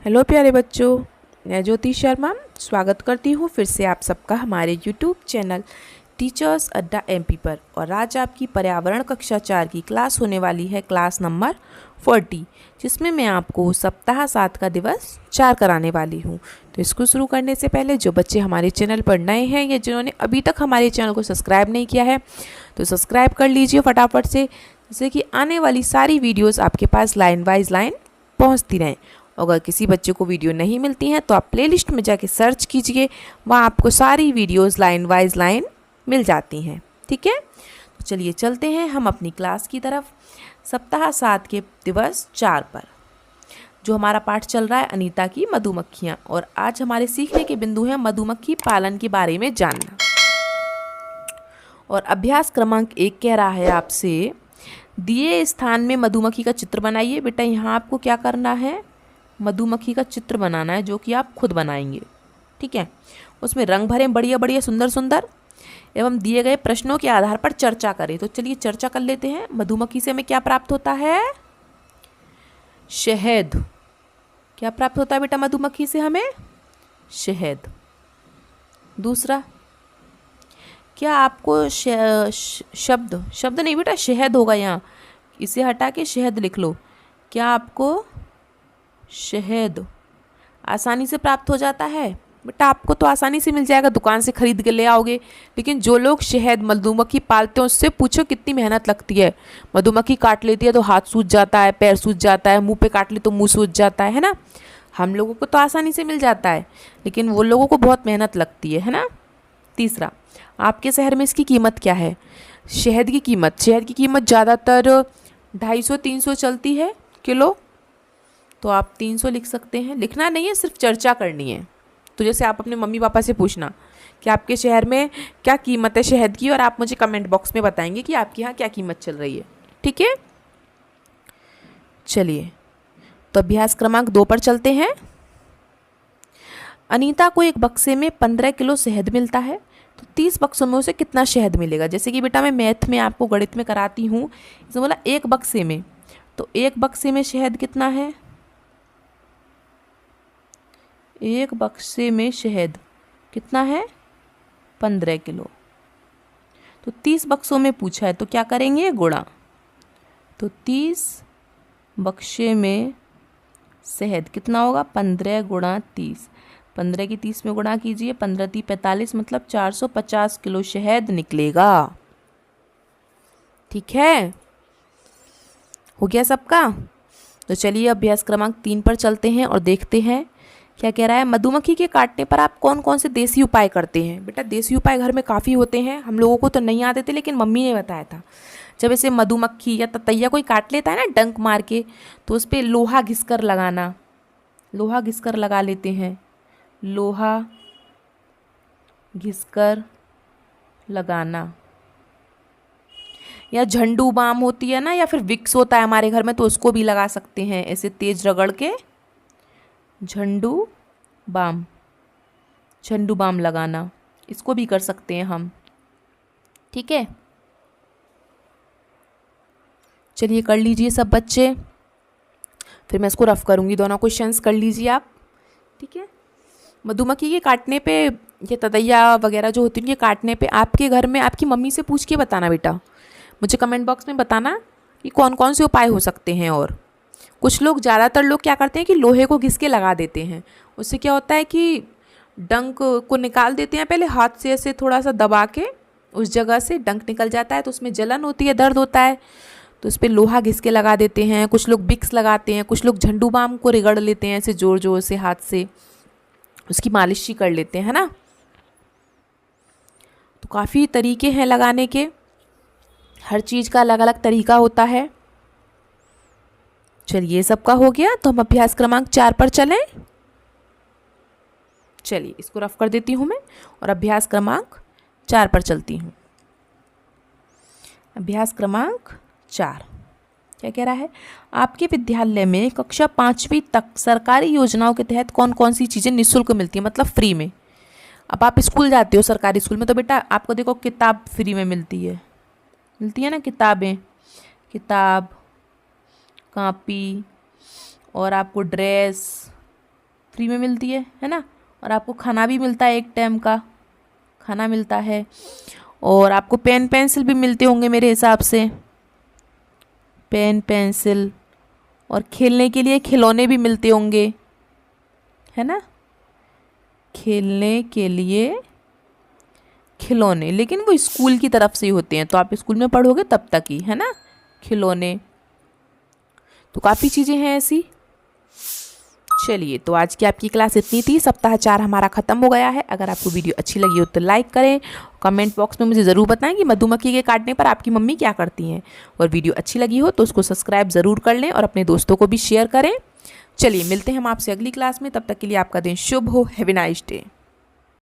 Hello प्यारे बच्चों, मैं ज्योति शर्मा स्वागत करती हूँ फिर से आप सबका हमारे यूट्यूब चैनल टीचर्स अड्डा एमपी पर। और आज आपकी पर्यावरण कक्षा 4 की क्लास होने वाली है, क्लास नंबर 40, जिसमें मैं आपको सप्ताह 7 का दिवस 4 कराने वाली हूँ। तो इसको शुरू करने से पहले जो बच्चे हमारे चैनल पर नए हैं या जिन्होंने अभी तक हमारे चैनल को सब्सक्राइब नहीं किया है तो सब्सक्राइब कर लीजिए फटाफट से, जिससे कि आने वाली सारी वीडियोज़ आपके पास लाइन वाइज लाइन पहुँचती रहें। अगर किसी बच्चे को वीडियो नहीं मिलती हैं तो आप प्लेलिस्ट में जाके सर्च कीजिए, वहाँ आपको सारी वीडियोस लाइन वाइज लाइन मिल जाती हैं। ठीक है, तो चलिए चलते हैं हम अपनी क्लास की तरफ। सप्ताह 7 के दिवस 4 पर जो हमारा पाठ चल रहा है अनीता की मधुमक्खियाँ, और आज हमारे सीखने के बिंदु हैं मधुमक्खी पालन के बारे में जानना। और अभ्यास क्रमांक 1 कह रहा है आपसे, दिए स्थान में मधुमक्खी का चित्र बनाइए। बेटा यहाँ आपको क्या करना है, मधुमक्खी का चित्र बनाना है जो कि आप खुद बनाएंगे। ठीक है, उसमें रंग भरें बढ़िया बढ़िया सुंदर सुंदर, एवं दिए गए प्रश्नों के आधार पर चर्चा करें। तो चलिए चर्चा कर लेते हैं। मधुमक्खी से हमें क्या प्राप्त होता है? शहद। क्या प्राप्त होता है बेटा मधुमक्खी से हमें? शहद। दूसरा, क्या आपको शब्द नहीं बेटा, शहद होगा यहाँ, इसे हटा के शहद लिख लो। क्या आपको शहद आसानी से प्राप्त हो जाता है? बेटा आपको तो आसानी से मिल जाएगा, दुकान से खरीद के ले आओगे। लेकिन जो लोग शहद मधुमक्खी पालते हैं उससे पूछो कितनी मेहनत लगती है। मधुमक्खी काट लेती है तो हाथ सूज जाता है, पैर सूज जाता है, मुंह पे काट ली तो मुंह सूज जाता है ना। हम लोगों को तो आसानी से मिल जाता है, लेकिन वो लोगों को बहुत मेहनत लगती है ना। तीसरा, आपके शहर में इसकी कीमत क्या है? शहद की कीमत ज़्यादातर 250-300 चलती है किलो, तो आप 300 लिख सकते हैं। लिखना नहीं है, सिर्फ चर्चा करनी है। तो जैसे आप अपने मम्मी पापा से पूछना कि आपके शहर में क्या कीमत है शहद की, और आप मुझे कमेंट बॉक्स में बताएंगे कि आपके यहाँ क्या कीमत चल रही है। ठीक है, चलिए तो अभ्यास क्रमांक 2 पर चलते हैं। अनीता को एक बक्से में 15 किलो शहद मिलता है, तो 30 बक्सों में उसे कितना शहद मिलेगा? जैसे कि बेटा मैं मैथ में आपको गणित में कराती हूँ, इसमें बोला एक बक्से में, तो एक बक्से में शहद कितना है? एक बक्से में शहद कितना है? 15 किलो। तो 30 बक्सों में पूछा है तो क्या करेंगे? गुणा। तो 30 बक्से में शहद कितना होगा? 15 गुणा 30। 15 की 30 में गुणा कीजिए, 15 × 45 मतलब 450 किलो शहद निकलेगा। ठीक है, हो गया सबका? तो चलिए अभ्यास क्रमांक 3 पर चलते हैं और देखते हैं क्या कह रहा है। मधुमक्खी के काटने पर आप कौन कौन से देसी उपाय करते हैं? बेटा देसी उपाय घर में काफ़ी होते हैं, हम लोगों को तो नहीं आते थे, लेकिन मम्मी ने बताया था। जब ऐसे मधुमक्खी या ततैया कोई काट लेता है ना डंक मार के, तो उस पर लोहा घिसकर लगाना। लोहा घिसकर लगा लेते हैं, लोहा घिसकर लगाना। या झंडू बाम होती है ना, या फिर विक्स होता है हमारे घर में, तो उसको भी लगा सकते हैं ऐसे तेज रगड़ के। झंडू बाम लगाना, इसको भी कर सकते हैं हम। ठीक है, चलिए कर लीजिए सब बच्चे, फिर मैं इसको रफ करूंगी, दोनों क्वेश्चंस कर लीजिए आप। ठीक है, मधुमक्खी के काटने पे, ये ततैया वगैरह जो होती है, ये काटने पे आपके घर में आपकी मम्मी से पूछ के बताना बेटा, मुझे कमेंट बॉक्स में बताना कि कौन कौन से उपाय हो सकते हैं। और कुछ लोग, ज़्यादातर लोग क्या करते हैं कि लोहे को घिस के लगा देते हैं। उससे क्या होता है कि डंक को निकाल देते हैं, पहले हाथ से ऐसे थोड़ा सा दबा के उस जगह से डंक निकल जाता है, तो उसमें जलन होती है, दर्द होता है, तो उस पर लोहा घिस के लगा देते हैं। कुछ लोग बिक्स लगाते हैं, कुछ लोग झंडू बाम को रगड़ लेते हैं ऐसे जोर जोर से हाथ से, उसकी मालिश ही कर लेते हैं ना। तो काफ़ी तरीके हैं लगाने के, हर चीज़ का अलग अलग तरीका होता है। चलिए सबका हो गया, तो हम अभ्यास क्रमांक 4 पर चलें। चलिए इसको रफ कर देती हूँ मैं और अभ्यास क्रमांक 4 पर चलती हूँ। अभ्यास क्रमांक 4 क्या कह रहा है? आपके विद्यालय में कक्षा 5वीं तक सरकारी योजनाओं के तहत कौन कौन सी चीज़ें निःशुल्क मिलती हैं, मतलब फ्री में? अब आप स्कूल जाते हो सरकारी स्कूल में, तो बेटा आपको देखो किताब फ्री में मिलती है ना, किताबें, किताब, कॉपी, और आपको ड्रेस, फ्री में मिलती है ना। और आपको खाना भी मिलता है, एक टाइम का खाना मिलता है। और आपको पेन पेंसिल भी मिलते होंगे मेरे हिसाब से, पेन पेंसिल। और खेलने के लिए खिलौने भी मिलते होंगे, है ना, खेलने के लिए खिलौने, लेकिन वो स्कूल की तरफ से ही होते हैं, तो आप स्कूल में पढ़ोगे तब तक ही, है ना, खिलौने। तो काफ़ी चीज़ें हैं ऐसी। चलिए, तो आज की आपकी क्लास इतनी थी। सप्ताह 4 हमारा ख़त्म हो गया है। अगर आपको वीडियो अच्छी लगी हो तो लाइक करें। कमेंट बॉक्स में मुझे ज़रूर बताएं कि मधुमक्खी के काटने पर आपकी मम्मी क्या करती हैं। और वीडियो अच्छी लगी हो तो उसको सब्सक्राइब ज़रूर कर लें और अपने दोस्तों को भी शेयर करें। चलिए, मिलते हैं हम आपसे अगली क्लास में। तब तक के लिए आपका दिन शुभ हो। Have a nice day.